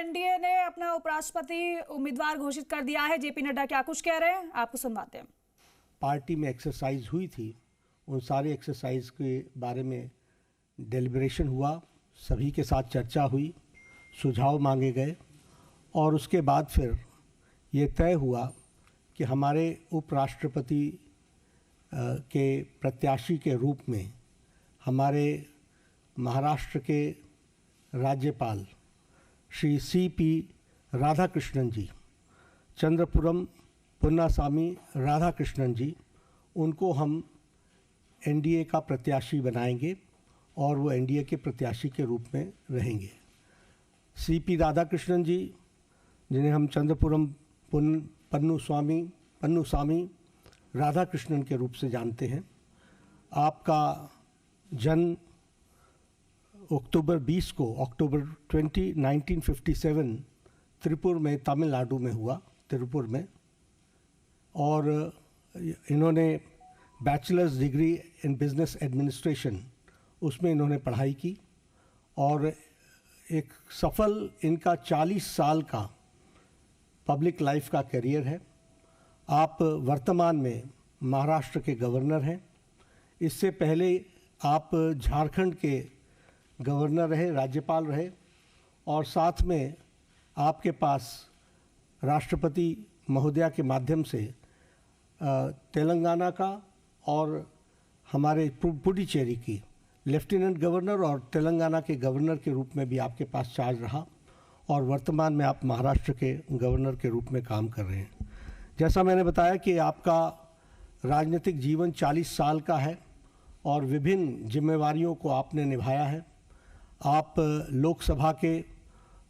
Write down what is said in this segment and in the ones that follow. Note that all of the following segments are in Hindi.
एनडीए ने अपना उपराष्ट्रपति उम्मीदवार घोषित कर दिया है। जेपी नड्डा क्या कुछ कह रहे हैं, आपको सुनवाते हैं। पार्टी में एक्सरसाइज हुई थी, उन सारे एक्सरसाइज के बारे में डेलिब्रेशन हुआ, सभी के साथ चर्चा हुई, सुझाव मांगे गए और उसके बाद फिर ये तय हुआ कि हमारे उपराष्ट्रपति के प्रत्याशी के रूप में हमारे महाराष्ट्र के राज्यपाल श्री सीपी राधाकृष्णन जी, चंद्रपुरम पुन्नास्वामी राधाकृष्णन जी, उनको हम एनडीए का प्रत्याशी बनाएंगे और वो एनडीए के प्रत्याशी के रूप में रहेंगे। सीपी राधाकृष्णन जी, जिन्हें हम चंद्रपुरम पन्नुस्वामी राधाकृष्णन के रूप से जानते हैं, आपका जन्म अक्टूबर 20 1957 त्रिपुर में, तमिलनाडु में हुआ, त्रिपुर में। और इन्होंने bachelors degree in business administration उसमें इन्होंने पढ़ाई की और एक सफल इनका 40 साल का पब्लिक लाइफ का करियर है। आप वर्तमान में महाराष्ट्र के गवर्नर हैं। इससे पहले आप झारखंड के गवर्नर रहे, राज्यपाल रहे और साथ में आपके पास राष्ट्रपति महोदया के माध्यम से तेलंगाना का और हमारे पुडुचेरी की लेफ्टिनेंट गवर्नर और तेलंगाना के गवर्नर के रूप में भी आपके पास चार्ज रहा और वर्तमान में आप महाराष्ट्र के गवर्नर के रूप में काम कर रहे हैं। जैसा मैंने बताया कि आपका राजनीतिक जीवन 40 साल का है और विभिन्न जिम्मेवारियों को आपने निभाया है। आप लोकसभा के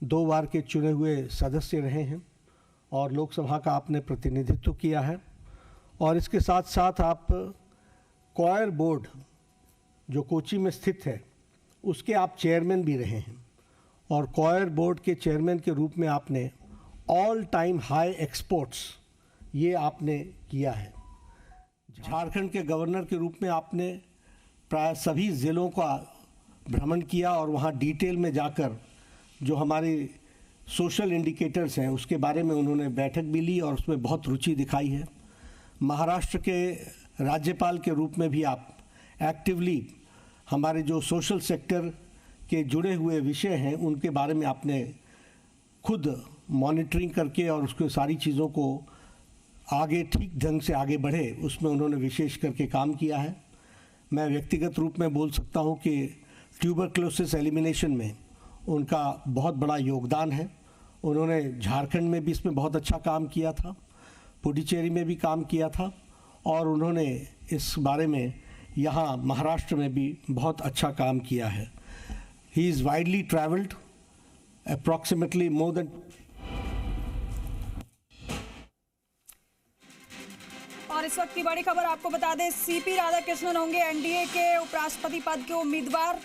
2 बार के चुने हुए सदस्य रहे हैं और लोकसभा का आपने प्रतिनिधित्व किया है और इसके साथ साथ आप कॉयर बोर्ड जो कोची में स्थित है उसके आप चेयरमैन भी रहे हैं और कॉयर बोर्ड के चेयरमैन के रूप में आपने ऑल टाइम हाई एक्सपोर्ट्स ये आपने किया है। झारखंड के गवर्नर के रूप में आपने प्राय सभी ज़िलों का भ्रमण किया और वहाँ डिटेल में जाकर जो हमारे सोशल इंडिकेटर्स हैं उसके बारे में उन्होंने बैठक भी ली और उसमें बहुत रुचि दिखाई है। महाराष्ट्र के राज्यपाल के रूप में भी आप एक्टिवली हमारे जो सोशल सेक्टर के जुड़े हुए विषय हैं उनके बारे में आपने खुद मॉनिटरिंग करके और उसके सारी चीज़ों को आगे ठीक ढंग से आगे बढ़े उसमें उन्होंने विशेष करके काम किया है। मैं व्यक्तिगत रूप में बोल सकता हूं कि ट्यूबरक्लोसिस एलिमिनेशन में उनका बहुत बड़ा योगदान है। उन्होंने झारखंड में भी इसमें बहुत अच्छा काम किया था, पुडुचेरी में भी काम किया था और उन्होंने इस बारे में यहाँ महाराष्ट्र में भी बहुत अच्छा काम किया है। He is widely travelled approximately more than. और इस वक्त की बड़ी खबर आपको बता दें, सीपी राधाकृष्णन होंगे एनडीए के उपराष्ट्रपति पद के उम्मीदवार।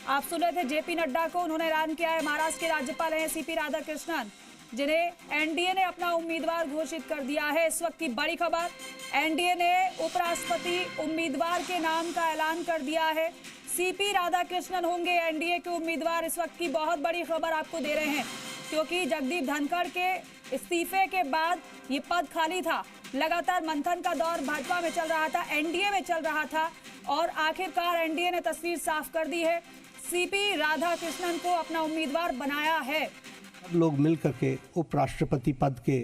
आप सुन रहे थे जेपी नड्डा को, उन्होंने ऐलान किया है। महाराष्ट्र के राज्यपाल हैं सीपी राधाकृष्णन, जिन्हें एनडीए ने अपना उम्मीदवार घोषित कर दिया है। इस वक्त की बड़ी खबर, एनडीए ने उपराष्ट्रपति उम्मीदवार के नाम का ऐलान कर दिया है। सीपी राधाकृष्णन होंगे एनडीए के उम्मीदवार। इस वक्त की बहुत बड़ी खबर आपको दे रहे हैं क्योंकि जगदीप धनखड़ के इस्तीफे के बाद ये पद खाली था। लगातार मंथन का दौर भाजपा में चल रहा था, एनडीए में चल रहा था और आखिरकार एनडीए ने तस्वीर साफ कर दी है। सीपी राधाकृष्णन को अपना उम्मीदवार बनाया है। सब लोग मिलकर के उपराष्ट्रपति पद के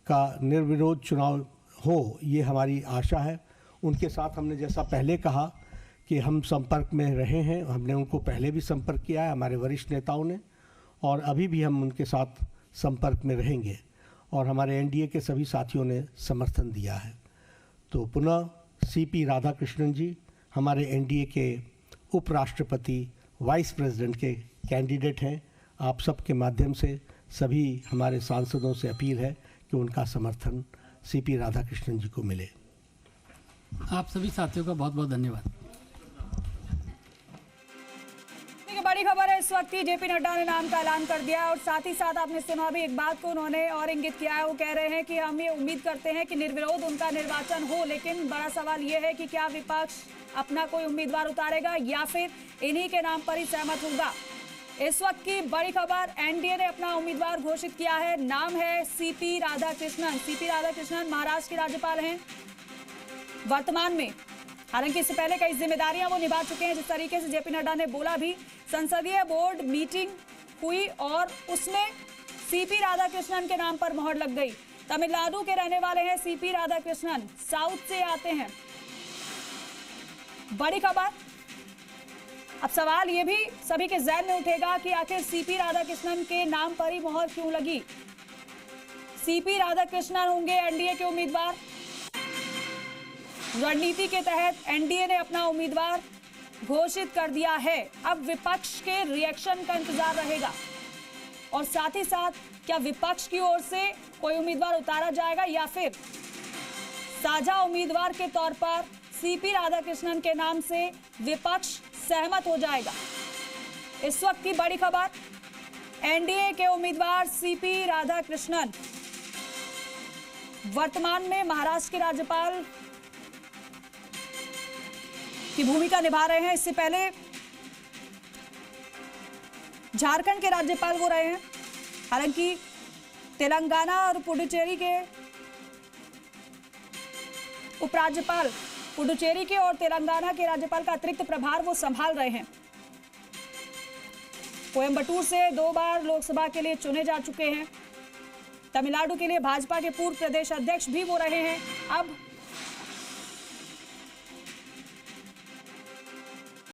का निर्विरोध चुनाव हो, ये हमारी आशा है। उनके साथ हमने जैसा पहले कहा कि हम संपर्क में रहे हैं, हमने उनको पहले भी संपर्क किया है, हमारे वरिष्ठ नेताओं ने, और अभी भी हम उनके साथ संपर्क में रहेंगे और हमारे एनडीए के सभी साथियों ने समर्थन दिया है। तो पुनः सीपी राधाकृष्णन जी हमारे एनडीए के उपराष्ट्रपति वाइस प्रेसिडेंट के कैंडिडेट हैं। आप सबके माध्यम से सभी हमारे सांसदों से अपील है कि उनका समर्थन सीपी राधाकृष्णन जी को मिले। आप सभी साथियों का बहुत बहुत धन्यवाद। बड़ी खबर है इस वक्त की, जेपी नड्डा ने नाम का ऐलान कर दिया और साथ ही साथ आपने सुना भी एक बात को उन्होंने और इंगित किया है। वो कह रहे हैं कि हम ये उम्मीद करते हैं कि निर्विरोध उनका निर्वाचन हो, लेकिन बड़ा सवाल ये है कि क्या विपक्ष अपना कोई उम्मीदवार उतारेगा या फिर इन्हीं के नाम पर ही सहमत होगा। इस वक्त की बड़ी खबर, एनडीए ने अपना उम्मीदवार घोषित किया है। नाम है सीपी राधाकृष्णन। सीपी राधाकृष्णन महाराष्ट्र के राज्यपाल हैं वर्तमान में। हालांकि इससे पहले कई जिम्मेदारियां वो निभा चुके हैं। जिस तरीके से जेपी नड्डा ने बोला भी, संसदीय बोर्ड मीटिंग हुई और उसमें सीपी राधाकृष्णन के नाम पर मोहर लग गई। तमिलनाडु के रहने वाले हैं सीपी राधाकृष्णन, साउथ से आते हैं। बड़ी खबर। अब सवाल ये भी सभी के ज़हन में उठेगा कि आखिर सीपी राधाकृष्णन के नाम पर ही मोहर क्यों लगी। सीपी राधाकृष्णन होंगे एनडीए के उम्मीदवार। रणनीति के तहत एनडीए ने अपना उम्मीदवार घोषित कर दिया है। अब विपक्ष के रिएक्शन का इंतजार रहेगा और साथ ही साथ क्या विपक्ष की ओर से कोई उम्मीदवार उतारा जाएगा या फिर साझा उम्मीदवार के तौर पर सीपी राधाकृष्णन के नाम से विपक्ष सहमत हो जाएगा। इस वक्त की बड़ी खबर, एनडीए के उम्मीदवार सीपी राधाकृष्णन वर्तमान में महाराष्ट्र के राज्यपाल की भूमिका निभा रहे हैं। इससे पहले झारखंड के राज्यपाल वो रहे हैं। हालांकि तेलंगाना और पुडुचेरी के उपराज्यपाल, पुडुचेरी के और तेलंगाना के राज्यपाल का अतिरिक्त प्रभार वो संभाल रहे हैं। कोयम्बटूर से 2 बार लोकसभा के लिए चुने जा चुके हैं। तमिलनाडु के लिए भाजपा के पूर्व प्रदेश अध्यक्ष भी वो रहे हैं। अब